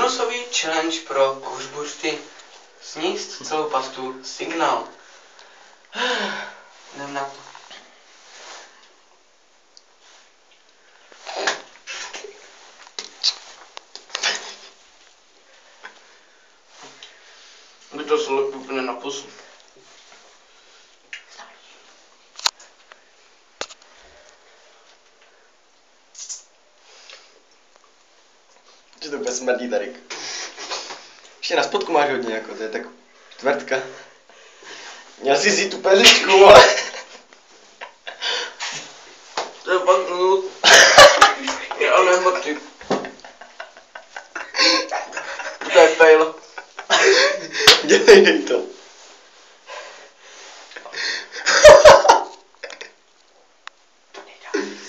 bonusový challenge pro kuřbušty. Sníst celou pastu Signál. Jdem na to. By to se lepí úplně na pusu. Že to úplně smrdí tady. Ještě na spodku máš hodně, jako, to je tak tvrdka. Měl jsi si tu perličku, ale... To je fakt nut. Já nemrtím. To je fail. Dělej to.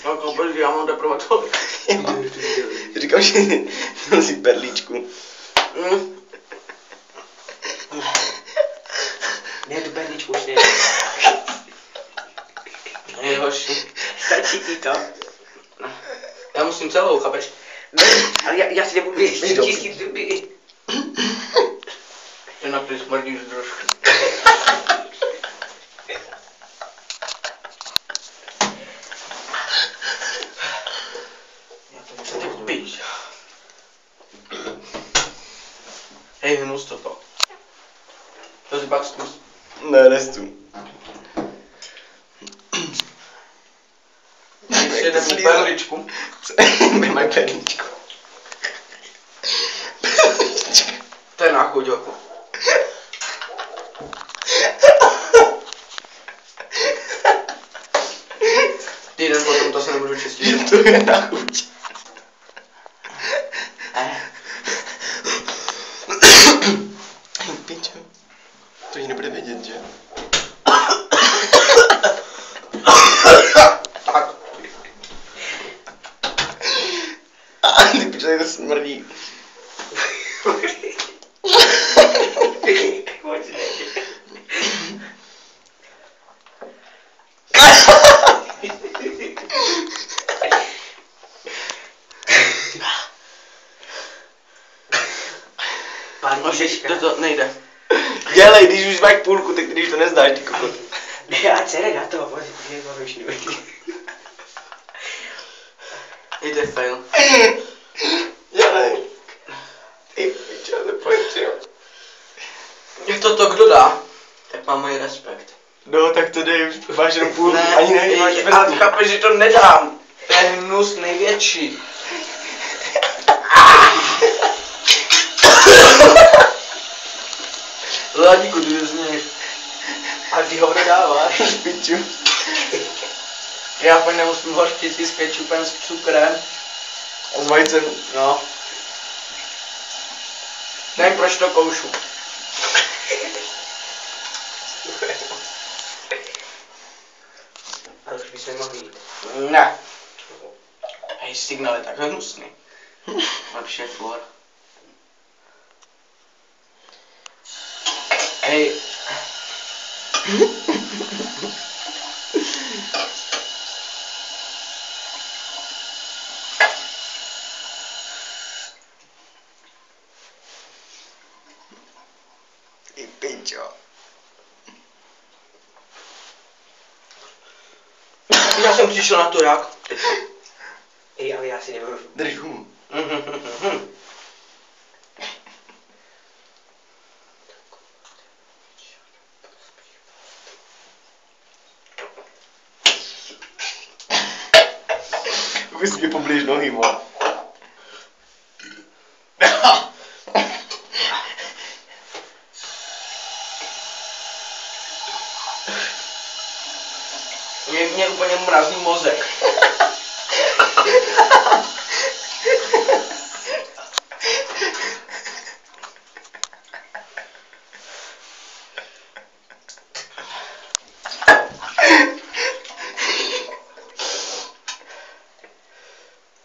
Jako počkej, já mám teprve tolik. Říkám, že měl si perličku. Ne, tu perličku už ne. Je hoši. Stačí ti to. Já musím celou, chápeš? Ne, ale já si nebudu Jdi čistit zuby. Ty na ty smrdíš trošku. Já to musím teď pít. Hej, hnus toto. To si pak zkus. Ne, nestu. Ještě jdem mít perličku. Mají perličku. To je náchuť, jako. Týden potom to se nebudu čistit. To je na chuť. Pičo. To jí nebude vědět, že? Tak. Ty pičo, tady to smrdí. Pán Ožeška. To nejde. Dělej, když už máš půlku, tak když to nezdáš, ty kokot. Já dcere na to, pojď, už Jde fail. Dělej. Ty pičo, to pojď, jo. Jak to kdo dá, tak mám můj respekt. No, tak to dej, už máš jenom půlku, Ne, ani ne, máš ale čtvrtku. chápeš, že to nedám. To je hnus největší. Ládíku, ty změš. Ale ty ho nedáváš. Piču. Já pak nemusím hořčici s kečupem, s cukrem. A s vajcem. No. Nevím, proč to koušu. Ale už bychom mohli jít. Ne. Hej, Signál je tak hnusný. Lepší je Flor. Hej. Ty pičo. Já jsem přišel na to jak. Ej, ale já si nebudu. Drž humu. Vy si mě poblíž nohy, vole. Mě úplně mrazí mozek.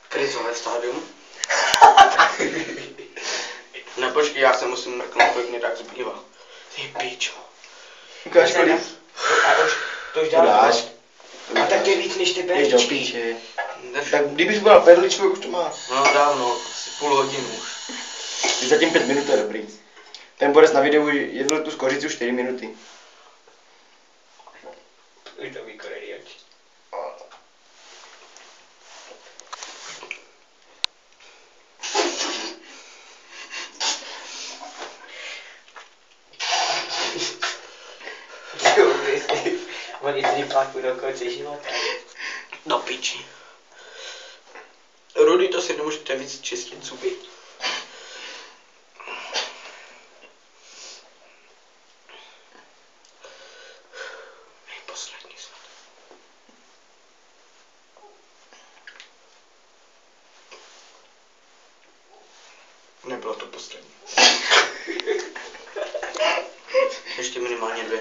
Krizové stádium. Ne, počkej, já se musím mrknout, kolik mě tak zbývá. Ty pičo. Ukáž kolik. A už, to už Dáš. A tak to je víc než ty Jdeš do perličky. píče. Tak kdybych byl perličku, jak už to má. No dávno, asi půl hodinu už. Už zatím 5 minut je dobrý. Ten Borec na videu jedl tu skořici už 4 minuty. Už to vykorený oči. On jezdí plaku do konce života. Do piči. Rudy, to si nemůžete víc čistit zuby. Poslední snad. Nebylo to poslední. Ještě minimálně 2.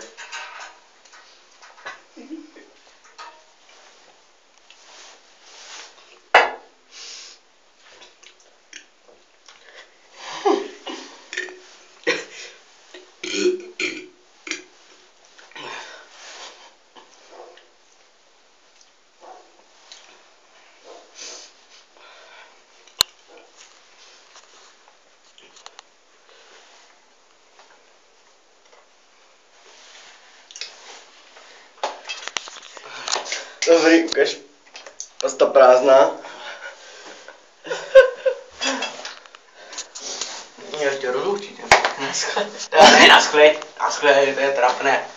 Dobrý, ukaž. Pasta prázdná. Mě ještě rozlučíte. Naschle. Ne, naschle, to je trapné.